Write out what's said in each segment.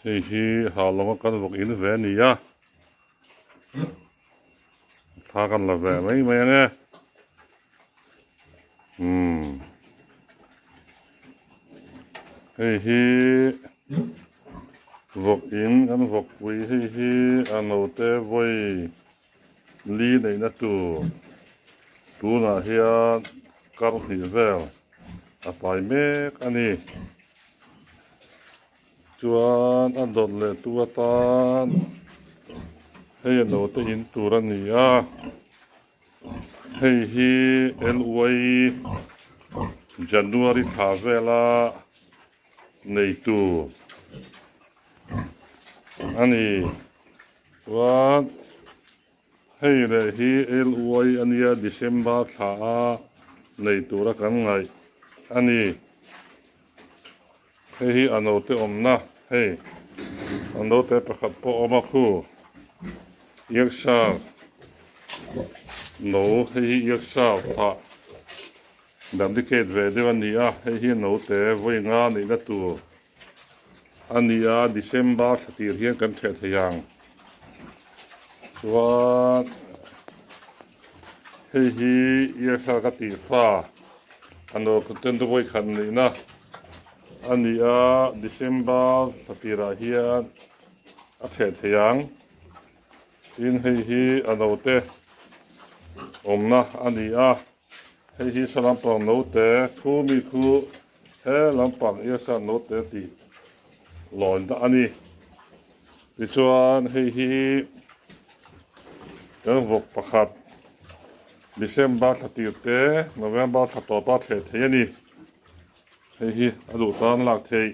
Thì họ lòng con vật in về nè ya, tha con là về mấy mấy nghe, thì vật in con vật quý thì anh đầu tiên với lý này là tu là hiện con thì về, à phải mấy cái này, chuan anh đột lệ tu tan, hay đầu tiên in tu ra nè ya. Hei hi LY January Thavela nei tu ani chuan hei le hi LY ania December tha nei tu ra kan ngai ani hei hi ano te omna hei ano te pakhat po oma khu yaksha no hei yaksha tha dam dikhet ve dewan ni a hei no te voi nga nei na tu ania December thir hian kan the thayang chuan hei hi yaksha ka ti fa ano ten do voi khan nei na ania December thira hian a the thayang in hei hi ano te omna ani a hei hi salampang no te khu mi khu he lampang ia sa no te ti lon da ani ti chuan hei hi kan vok pakhat December thir te November to pa the ani hei hi adu tan lak thei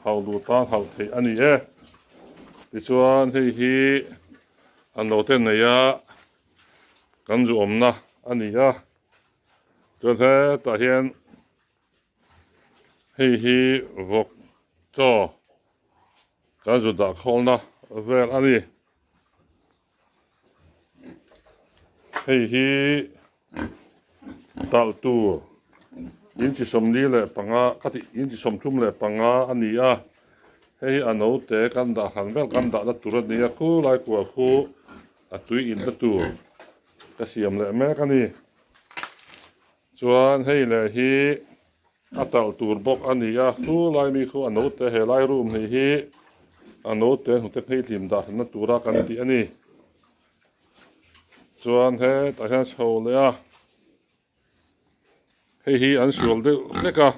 hau du tan hau thei ani e ti chuan hei hi ano te nei a kan zu omna ani a chuan he ta hian hei hi vok cho kan zu da kholna vel ani hei hi tal tu in chi som ni le panga kati in chi som thum le panga ani a hei ano te kan da han vel kan da la tur ni a khu lai ku khu a tui in da tu ka siam le me ka ni chuan hei le hi a tal tur bok ani a khu lai mi khu ano te he lai room hi ano te hu te phei lim da na tura kan ti ani chuan he ta hian chho le a hei hi an sual de ka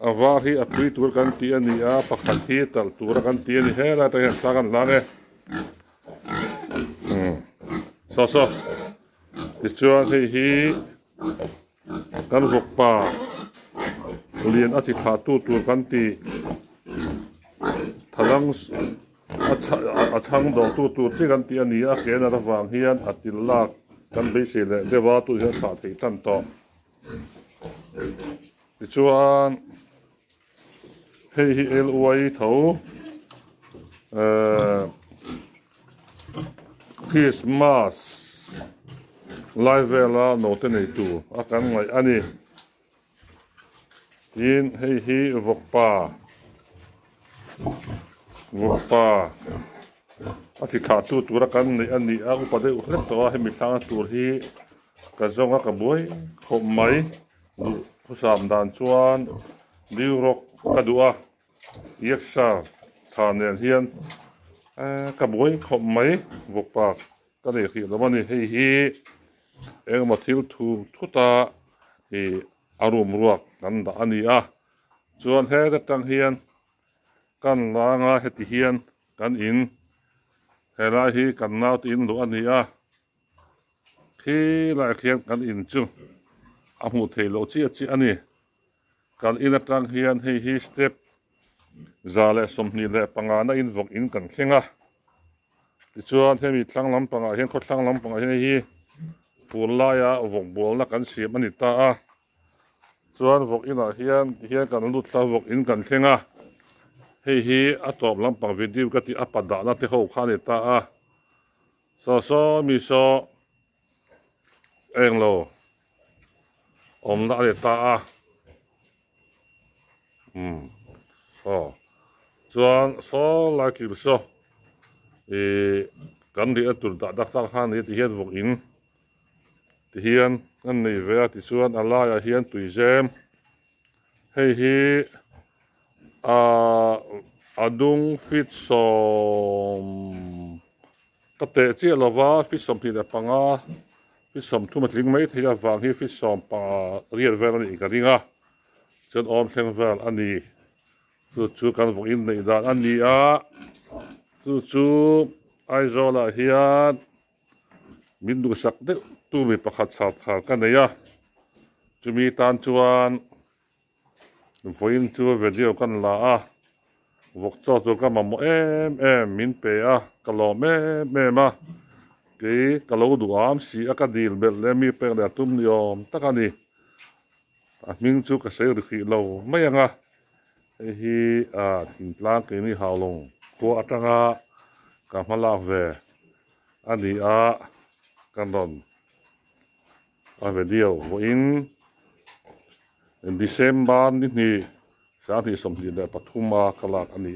a var hi a tui tur kan ti ani a pakhat hi tal tur kan ti ani he la ta hian sa kan la ne so ti chuan hei hi kan vok pa lian a chi kha tu tur kan ti thalang a chang do tu chi kan ti ani a ke na ra wang hian atil lak kan be se le dewa tu hian tha thei tan to ti chuan hei hi LY tho Christmas live vela no te nei tu a kan ngai ani tin hei hi vok pa a chi kha tu ra kan nei ani a upa de u hlek to a hemi thang tur hi ka zonga ka boi khom mai khu sam dan chuan liu rok ka du'a yaksha thanen hian ka boi khom mai vok pa ka nei khi lawani hei hi engma thil thuta e arum ruak kan da ani a chuan he ka tang hian kan langa heti hian kan in helai hi kan naut in lo ani a khi lai khian kan in chu a hmu thei lo chi ani kan in atang hian hei hi step za le somni le panga na in vok in kan thlenga ti chuan hemi thlang lam panga hian kho thlang lam panga hi pulaya vok bol na kan siam ani ta a chuan vok ina hian kan lut thla vok in kan thlenga hei hi a top lampang video ka ti apada na te ho kha ni ta a so mi so englo om na le ta a so chuan so lai kil so kan ri atur da dak tak han ni ti hian vok in ti hian an nei ve ti chuan ala ya hian tui zem hei hi adung fit som kate chi lova fit som thi da panga fit som thu matling mai thia wang hi fit som pa rial vel ani ka ringa chuan om thleng vel ani chu kan vok in nei dan ani a chu aizola hian min du sak de tu mi pakhat sat khar ka neya chumi tan chuan voin chu video kan la a vok cho chu ka mamo min pe a kalom ma ke kalo du am si akadil bel le mi pe da tum yom takani ming chu ka sei ri khi lo mayanga hi thing tlang ke ni haulong ko atanga ka mala ve ani a kanon a video in December ni sa ti som ti da pathuma kalak ani